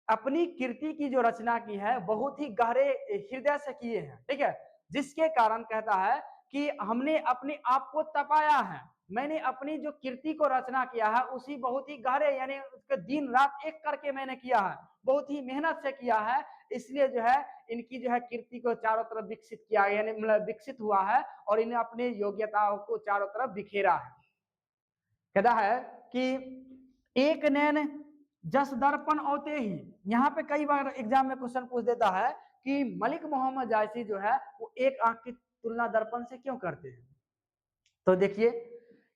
A: अपनी कीर्ति की जो रचना की है बहुत ही गहरे हृदय से किए हैं, ठीक है, जिसके कारण कहता है कि हमने अपने आप को तपाया है, मैंने अपनी जो कीर्ति को रचना किया है उसी बहुत ही गहरे यानी उसके दिन रात एक करके मैंने किया है, बहुत ही मेहनत से किया है, इसलिए जो है इनकी जो है कीर्ति को चारों तरफ विकसित किया यानी मतलब विकसित हुआ है और इन्हें अपनी योग्यताओं को चारों तरफ बिखेरा है। कहता है कि एक नैन जस दर्पण औते ही, यहाँ पे कई बार एग्जाम में क्वेश्चन पूछ देता है कि मलिक मोहम्मद जायसी जो है वो एक आंख की तुलना दर्पण से क्यों करते हैं। तो देखिए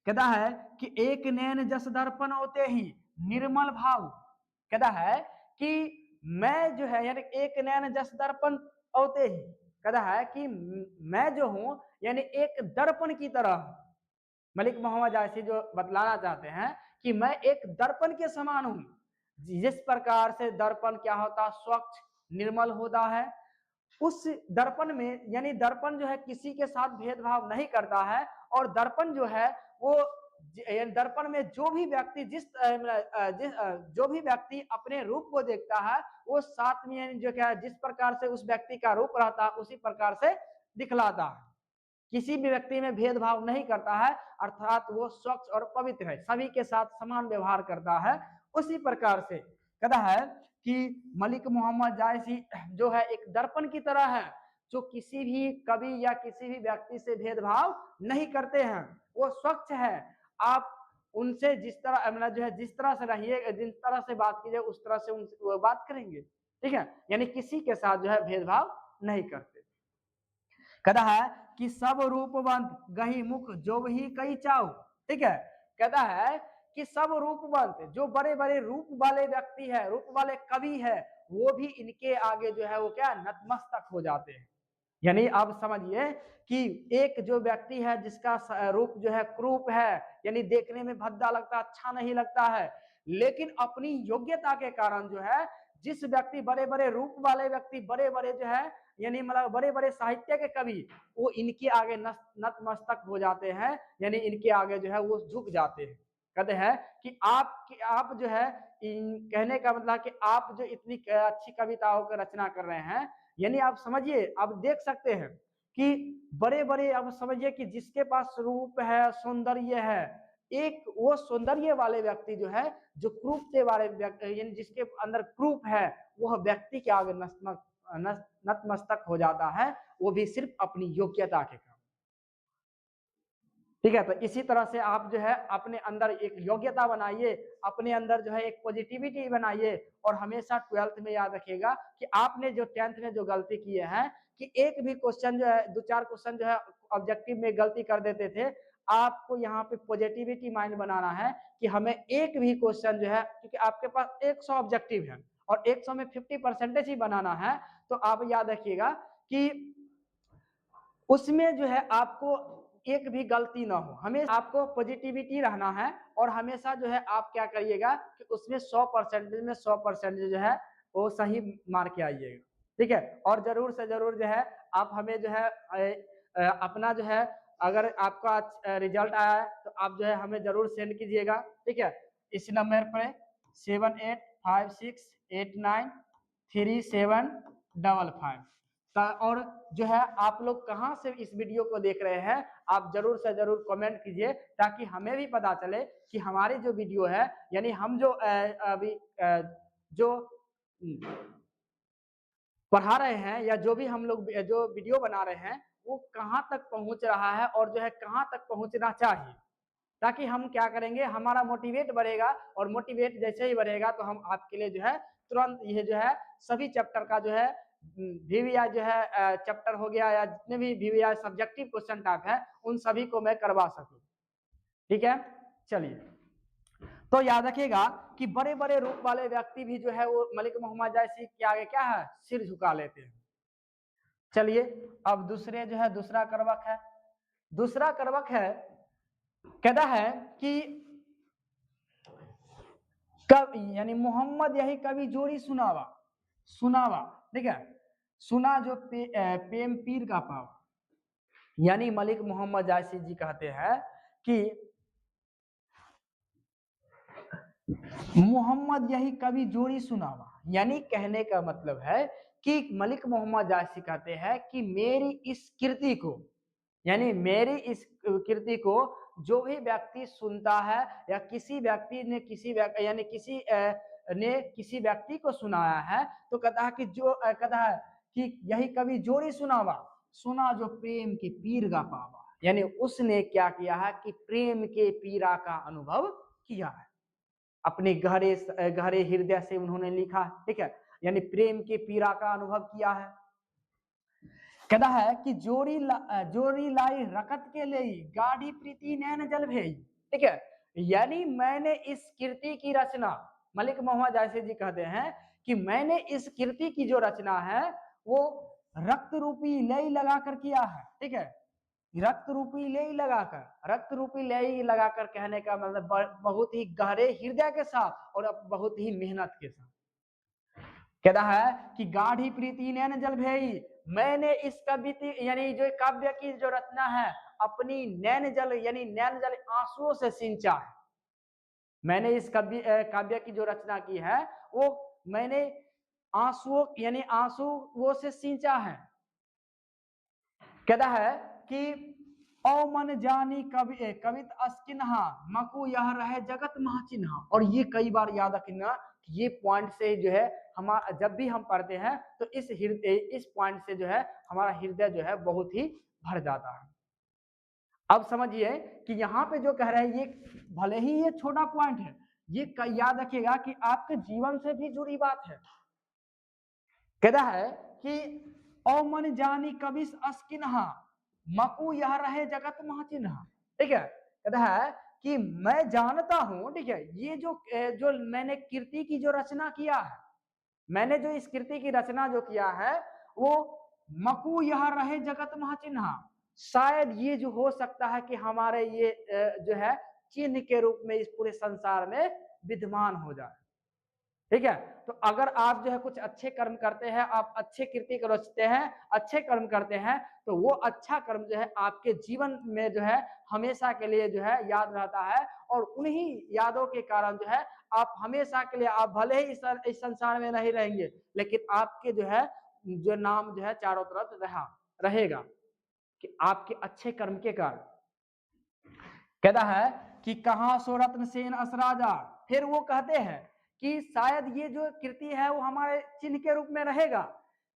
A: कहता है कि एक नैन जस दर्पण होते ही निर्मल भाव, कहता है कि मैं जो है यानी एक नैन जस दर्पण होते ही, कहता है कि मैं जो हूं यानी एक दर्पण की तरह, मलिक मोहम्मद जायसी जो बतलाना चाहते हैं कि मैं एक दर्पण के समान हूं, जिस प्रकार से दर्पण क्या होता स्वच्छ निर्मल होता है, उस दर्पण में यानी दर्पण जो है किसी के साथ भेदभाव नहीं करता है, और दर्पण जो है वो दर्पण में जो भी व्यक्ति जो भी व्यक्ति अपने रूप को देखता है वो साथ में जो क्या जिस प्रकार से उस व्यक्ति का रूप रहता है उसी प्रकार से दिखलाता है, किसी भी व्यक्ति में भेदभाव नहीं करता है, अर्थात वो स्वच्छ और पवित्र है, सभी के साथ समान व्यवहार करता है। उसी प्रकार से कहता है कि मलिक मोहम्मद जायसी जो है एक दर्पण की तरह है, जो किसी भी कवि या किसी भी व्यक्ति से भेदभाव नहीं करते हैं, वो स्वच्छ है, आप उनसे जिस तरह मतलब जो है जिस तरह से रहिए जिस तरह से बात कीजिए उस तरह से उनसे बात करेंगे, ठीक है, यानी किसी के साथ जो है भेदभाव नहीं करते। कहता है कि सब रूपवंत गही मुख जो ही कई चाव, ठीक है, कहता है कि सब रूपवंत जो बड़े बड़े रूप वाले व्यक्ति है, रूप वाले कवि है, वो भी इनके आगे जो है वो क्या नतमस्तक हो जाते हैं। यानी आप समझिए कि एक जो व्यक्ति है जिसका रूप जो है क्रूप है, यानी देखने में भद्दा लगता अच्छा नहीं लगता है, लेकिन अपनी योग्यता के कारण जो है जिस व्यक्ति बड़े बड़े रूप वाले व्यक्ति बड़े बड़े जो है यानी मतलब बड़े बड़े साहित्य के कवि वो इनके आगे नतमस्तक हो जाते हैं, यानी इनके आगे जो है वो झुक जाते हैं। कहते हैं कि आप जो है कहने का मतलब कि आप जो इतनी अच्छी कविताओं की रचना कर रहे हैं, यानी आप समझिए आप देख सकते हैं कि बड़े बड़े आप समझिए कि जिसके पास रूप है सौंदर्य है, एक वो सौंदर्य वाले व्यक्ति जो है जो क्रूपते वाले व्यक्ति यानी जिसके अंदर क्रूप है वह व्यक्ति के आगे नतमस्तक हो जाता है, वो भी सिर्फ अपनी योग्यता के कारण। ठीक है, तो इसी तरह से आप जो है अपने अंदर एक योग्यता बनाइए, अपने अंदर जो है एक पॉजिटिविटी बनाइए, और हमेशा 12th में याद रखिएगा कि आपने जो 10th में जो गलती किए हैं कि एक भी क्वेश्चन जो है 2-4 क्वेश्चन जो है ऑब्जेक्टिव में गलती कर देते थे, आपको यहाँ पे पॉजिटिविटी माइंड बनाना है कि हमें एक भी क्वेश्चन जो है क्योंकि आपके पास 100 ऑब्जेक्टिव है और 100 में 50% ही बनाना है, तो आप याद रखिएगा कि उसमें जो है आपको एक भी गलती ना हो, हमेशा आपको पॉजिटिविटी रहना है, और हमेशा जो है आप क्या करिएगा कि उसमें 100% में 100% जो है वो सही मार के आइएगा। ठीक है, और जरूर से जरूर जो है आप हमें जो है अपना जो है अगर आपका रिजल्ट आया है तो आप जो है हमें जरूर सेंड कीजिएगा। ठीक है, इस नंबर पर 785689 3755। और जो है आप लोग कहाँ से इस वीडियो को देख रहे हैं आप जरूर से जरूर कमेंट कीजिए, ताकि हमें भी पता चले कि हमारी जो वीडियो है, यानी हम जो अभी जो पढ़ा रहे हैं या जो भी हम लोग जो वीडियो बना रहे हैं वो कहाँ तक पहुंच रहा है और जो है कहाँ तक पहुंचना चाहिए, ताकि हम क्या करेंगे, हमारा मोटिवेट बढ़ेगा, और मोटिवेट जैसे ही बढ़ेगा तो हम आपके लिए जो है तुरंत ये जो है सभी चैप्टर का जो है वीवीआई जो है चैप्टर हो गया या जितने भी वीवीआई सब्जेक्टिव क्वेश्चन टाइप है उन सभी को मैं करवा सकूं। ठीक है, चलिए। तो याद रखिएगा कि बड़े बड़े रूप वाले व्यक्ति भी जो है वो मलिक मोहम्मद जैसी के आगे क्या है, सिर झुका लेते हैं। चलिए, अब दूसरे जो है दूसरा करवक है, दूसरा करवक है, कहता है कि कब यानी मोहम्मद यही कभी जोड़ी सुनावा सुनावा, ठीक है, सुना जो प्रेम पीर का पावा। यानी मलिक मोहम्मद जायसी जी कहते हैं कि मोहम्मद यही कभी जोड़ी सुनावा, यानी कहने का मतलब है कि मलिक मोहम्मद जायसी कहते हैं कि मेरी इस कृति को, यानी मेरी इस कृति को जो भी व्यक्ति सुनता है या किसी व्यक्ति ने यानी किसी ने किसी व्यक्ति को सुनाया है तो कहता है कि जो कहता है कि यही कभी जोड़ी सुनावा, सुना जो प्रेम के पीर का पावा। यानी उसने क्या किया है कि प्रेम के पीरा का अनुभव किया है, अपने गहरे गहरे हृदय से उन्होंने लिखा है। ठीक है, यानी प्रेम के पीरा का अनुभव किया है। कहता है कि जोड़ी लाई रकत के ले गाढ़ी प्रीति नैन जल भेई। ठीक है, यानी मैंने इस कृति की रचना, मलिक मोहम्मद जायसी जी कहते हैं कि मैंने इस कृति की जो रचना है वो रक्त रूपी लई लगाकर किया है। ठीक है, रक्त रूपी लई लगाकर, रक्त रूपी लई लगाकर कहने का मतलब बहुत ही गहरे हृदय के साथ और बहुत ही मेहनत के साथ। कहता है कि गाढ़ी प्रीति नैन जल भेई, मैंने इस कविता यानी जो काव्य की जो रचना है अपनी नैन जल यानी नैन जल आंसुओं से सिंचा है। मैंने इस काव्य की जो रचना की है वो मैंने आंसुओं यानी आंसुओं से सिंचा है। कहता है कि ओ मन जानी कवित अस्किन्हा मकु यह रहे जगत महाचिन्हा। और ये कई बार याद रखना, ये पॉइंट से जो है हमारा जब भी हम पढ़ते हैं तो इस पॉइंट से जो है हमारा हृदय जो है बहुत ही भर जाता है। अब समझिए कि यहाँ पे जो कह रहे हैं ये भले ही ये छोटा पॉइंट है, ये याद रखिएगा कि आपके जीवन से भी जुड़ी बात है। कहता है कि ओ मन जानी कबिस अस्किन्हा मकु यह रहे जगत महाचिन्हा। ठीक है, कहता है कि मैं जानता हूं, ठीक है, ये जो मैंने कृति की जो रचना किया है, मैंने जो इस कृति की रचना जो किया है वो मकु यह रहे जगत महाचिन्हा, शायद ये जो हो सकता है कि हमारे ये जो है चिन्ह के रूप में इस पूरे संसार में विद्यमान हो जाए। ठीक है, तो अगर आप जो है कुछ अच्छे कर्म करते हैं, आप अच्छे कृति को रचते हैं, अच्छे कर्म करते हैं, तो वो अच्छा कर्म जो है आपके जीवन में जो है हमेशा के लिए जो है याद रहता है, और उन्हीं यादों के कारण जो है आप हमेशा के लिए, आप भले ही इस संसार में नहीं रहेंगे लेकिन आपके जो है जो नाम जो है चारों तरफ रहेगा कि आपके अच्छे कर्म के कारण। कहता है कि कहां सो रत्न सेन असराजा, फिर वो कहते हैं कि शायद ये जो कृति है वो हमारे चिन्ह के रूप में रहेगा।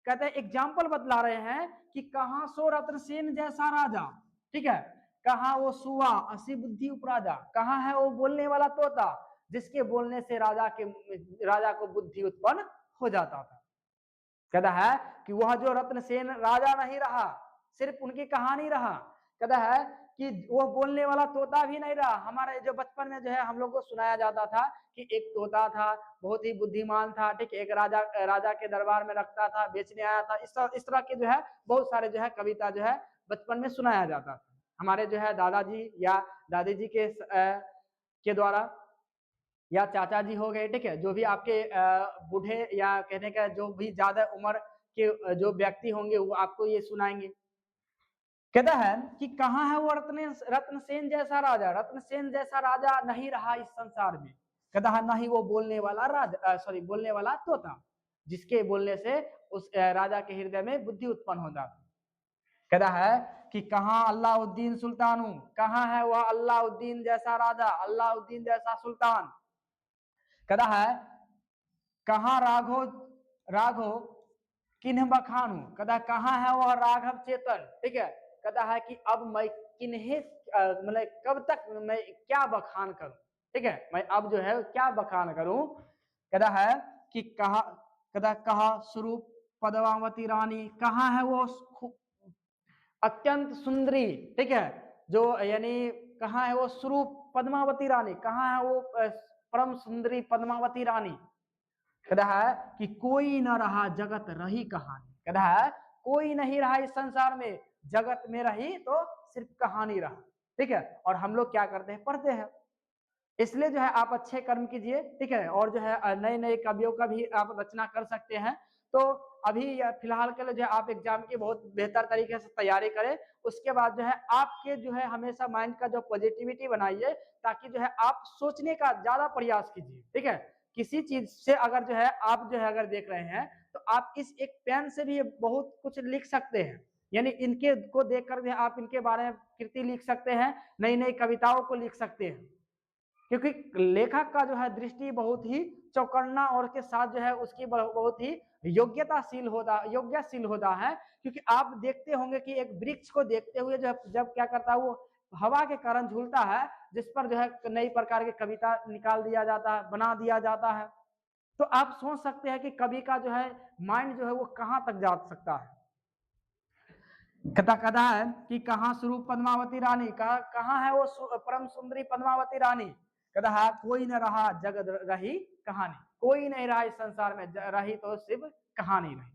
A: कहते हैं एग्जाम्पल बतला रहे हैं कि कहां सो रत्न सेन जैसा राजा, ठीक है, कहां वो सुआ असी बुद्धि उपराजा, कहां है वो बोलने वाला तोता जिसके बोलने से राजा को बुद्धि उत्पन्न हो जाता था। कहता है कि वह जो रत्नसेन राजा नहीं रहा, सिर्फ उनकी कहानी रहा। कहता है कि वो बोलने वाला तोता भी नहीं रहा। हमारे जो बचपन में जो है हम लोग को सुनाया जाता था कि एक तोता था, बहुत ही बुद्धिमान था, ठीक, एक राजा के दरबार में रखता था, बेचने आया था। इस तरह के जो है बहुत सारे जो है कविता जो है बचपन में सुनाया जाता था हमारे जो है दादाजी या दादी जी के द्वारा, या चाचा जी हो गए, ठीक है, जो भी आपके बूढ़े या कहने का जो भी ज्यादा उम्र के जो व्यक्ति होंगे वो आपको ये सुनाएंगे। कहता है कि कहाँ है वो रत्नसेन जैसा राजा, रत्नसेन जैसा राजा नहीं रहा इस संसार में। कहता है ना ही वो बोलने वाला बोलने वाला तोता। जिसके बोलने से उस राजा के हृदय में बुद्धि उत्पन्न हो जाती। कहता है कि कहाँ अल्लाउद्दीन सुल्तान हूं, कहाँ है वह अल्लाउद्दीन जैसा राजा, अल्लाउद्दीन जैसा सुल्तान। कहता है कहाँ राघो राघो किन्ह बखानू, कहता है कहाँ है वह राघव चेतन। ठीक है, कहता है कि अब मैं किन्हें मतलब कब तक मैं क्या बखान करूं। ठीक है, मैं अब जो है क्या बखान करूं। कहता है कि कहा स्वरूप पद्मावती रानी, कहाँ है वो अत्यंत सुंदरी। ठीक है, जो यानी कहाँ है वो स्वरूप पद्मावती रानी, कहाँ है वो परम सुंदरी पद्मावती रानी। कहता है कि कोई न रहा जगत रही कहानी। कहता है कोई नहीं रहा इस संसार में, जगत में रही तो सिर्फ कहानी रहा। ठीक है, और हम लोग क्या करते हैं, पढ़ते हैं। इसलिए जो है आप अच्छे कर्म कीजिए। ठीक है, और जो है नए नए कवियों का भी आप रचना कर सकते हैं। तो अभी फिलहाल के लिए जो है आप एग्जाम की बहुत बेहतर तरीके से तैयारी करें। उसके बाद जो है आपके जो है हमेशा माइंड का जो पॉजिटिविटी बनाइए, ताकि जो है आप सोचने का ज्यादा प्रयास कीजिए। ठीक है, किसी चीज से अगर जो है आप जो है अगर देख रहे हैं, तो आप इस एक पेन से भी बहुत कुछ लिख सकते हैं। यानी इनके को देखकर जो आप इनके बारे में कृति लिख सकते हैं, नई नई कविताओं को लिख सकते हैं। क्योंकि लेखक का जो है दृष्टि बहुत ही चौकन्ना और के साथ जो है उसकी बहुत ही योग्यशील होता है। क्योंकि आप देखते होंगे कि एक वृक्ष को देखते हुए जब क्या करता है, वो हवा के कारण झूलता है, जिस पर जो है नई प्रकार की कविता निकाल दिया जाता है, बना दिया जाता है। तो आप सोच सकते हैं कि कवि का जो है माइंड जो है वो कहाँ तक जा सकता है। कथा है कि कहाँ स्वरूप पद्मावती रानी, कहाँ है वो परम सुंदरी पद्मावती रानी। कहता है कोई न रहा जगत रही कहानी, कोई नहीं रहा इस संसार में, रही तो सिर्फ कहानी रही।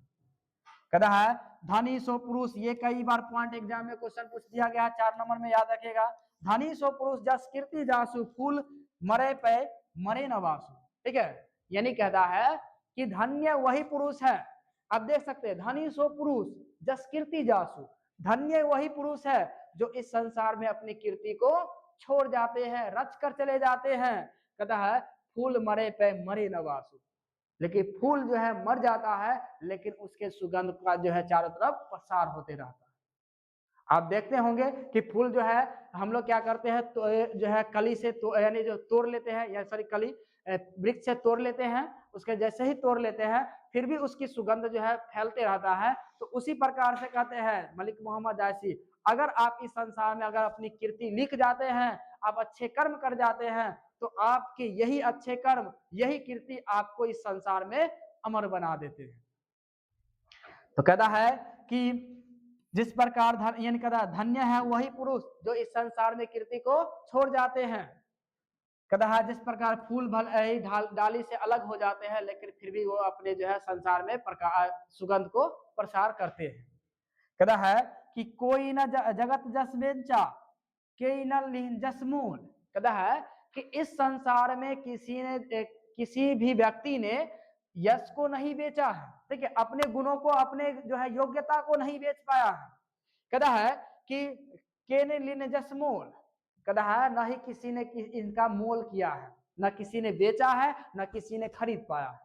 A: कहता है धनी सो पुरुष, ये कई बार पॉइंट एग्जाम में क्वेश्चन पूछ दिया गया, 4 नंबर में याद रखेगा। धनी सो पुरुष जस कीर्ति जासु, फूल मरे पे मरे न वासु। ठीक है, यानी कहता है कि धन्य वही पुरुष है। आप देख सकते हैं धनी सो पुरुष जस कीर्ति जासु, धन्य वही पुरुष है जो इस संसार में अपनी कीर्ति को छोड़ जाते हैं, रच कर चले जाते हैं। कहता है फूल मरे पे मरे न वासु, लेकिन फूल जो है मर जाता है, लेकिन उसके सुगंध का जो है चारों तरफ प्रसार होते रहता है। आप देखते होंगे कि फूल जो है हम लोग क्या करते हैं, तो जो है कली से यानी जो तोड़ लेते हैं, या सॉरी कली वृक्ष से तोड़ लेते हैं, उसके जैसे ही तोड़ लेते हैं फिर भी उसकी सुगंध जो है फैलते रहता है। तो उसी प्रकार से कहते हैं मलिक मोहम्मद जायसी, अगर आप इस संसार में अगर अपनी कीर्ति लिख जाते हैं, आप अच्छे कर्म कर जाते हैं, तो आपके यही अच्छे कर्म, यही कीर्ति आपको इस संसार में अमर बना देते हैं। तो कहता है कि जिस प्रकार यानी कहता है धन्य है वही पुरुष जो इस संसार में कीर्ति को छोड़ जाते हैं। कहता है जिस प्रकार फूल भले डाली से अलग हो जाते हैं, लेकिन फिर भी वो अपने जो है संसार में सुगंध को प्रसार करते हैं। कहता है कि कोई न जगत जस बेचा, के न जस मूल। कहता है कि इस संसार में किसी भी व्यक्ति ने यश को नहीं बेचा है। ठीक है, अपने गुणों को, अपने जो है योग्यता को नहीं बेच पाया है। कहता है कि के ने लिन जस मोल, कहता है न ही किसी ने इनका मोल किया है, न किसी ने बेचा है, न किसी ने खरीद पाया है।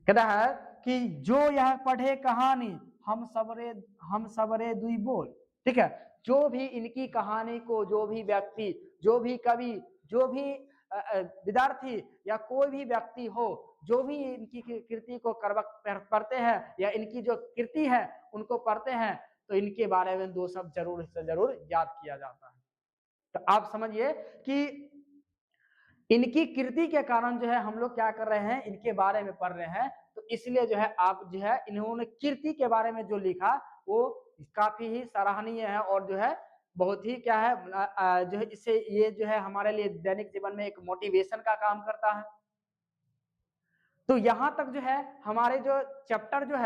A: कहता है कि जो यह पढ़े कहानी हम सबरे दुई बोल। ठीक है, जो भी इनकी कहानी को, जो भी व्यक्ति, जो भी कवि, जो भी विद्यार्थी या कोई भी व्यक्ति हो, जो भी इनकी कृति को पढ़ते हैं या इनकी जो कृति है उनको पढ़ते हैं, तो इनके बारे में 2 शब्द जरूर से जरूर याद किया जाता है। तो आप समझिए कि इनकी कृति के कारण जो है हम लोग क्या कर रहे हैं, इनके बारे में पढ़ रहे हैं। तो इसलिए जो है आप जो है इन्होंने कृति के बारे में जो लिखा वो काफी ही सराहनीय है, और जो है बहुत ही क्या है जो है इससे ये जो है हमारे लिए दैनिक जीवन में एक मोटिवेशन का काम करता है। तो यहां तक जो है हमारे जो चैप्टर जो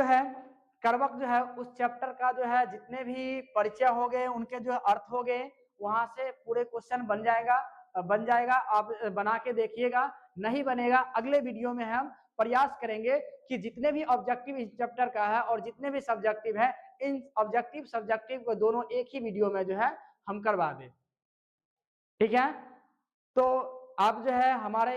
A: है करवक जो है, उस चैप्टर का जो है जितने भी परिचय हो गए, उनके जो अर्थ हो गए, वहां से पूरे क्वेश्चन बन जाएगा। आप बना के देखिएगा। नहीं बनेगा, अगले वीडियो में हम प्रयास करेंगे कि जितने भी ऑब्जेक्टिव इस चैप्टर का है और जितने भी सब्जेक्टिव है, इन ऑब्जेक्टिव सब्जेक्टिव को दोनों एक ही वीडियो में जो है हम करवा दें। ठीक है, तो आप जो है हमारे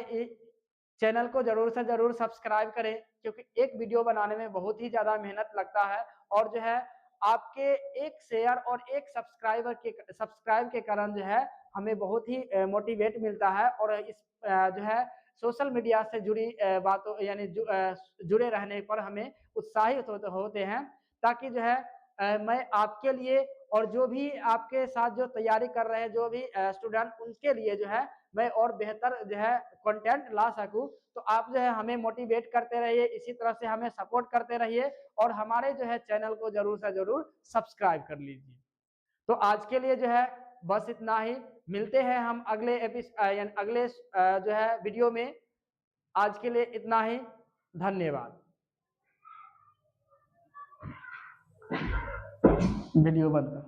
A: चैनल को जरूर से जरूर सब्सक्राइब करें, क्योंकि एक वीडियो बनाने में बहुत ही ज़्यादा मेहनत लगता है। और जो है आपके एक शेयर और एक सब्सक्राइब के कारण जो है हमें बहुत ही मोटिवेट मिलता है, और इस जो है सोशल मीडिया से जुड़ी बातों यानी जुड़े रहने पर हमें उत्साहित होते हैं, ताकि जो है मैं आपके लिए और जो भी आपके साथ जो तैयारी कर रहे हैं जो भी स्टूडेंट, उनके लिए जो है मैं और बेहतर जो है कंटेंट ला सकूं। तो आप जो है हमें मोटिवेट करते रहिए, इसी तरह से हमें सपोर्ट करते रहिए, और हमारे जो है चैनल को जरूर से जरूर सब्सक्राइब कर लीजिए। तो आज के लिए जो है बस इतना ही। मिलते हैं हम अगले यानी अगले जो है वीडियो में। आज के लिए इतना ही। धन्यवाद। वीडियो बंद कर।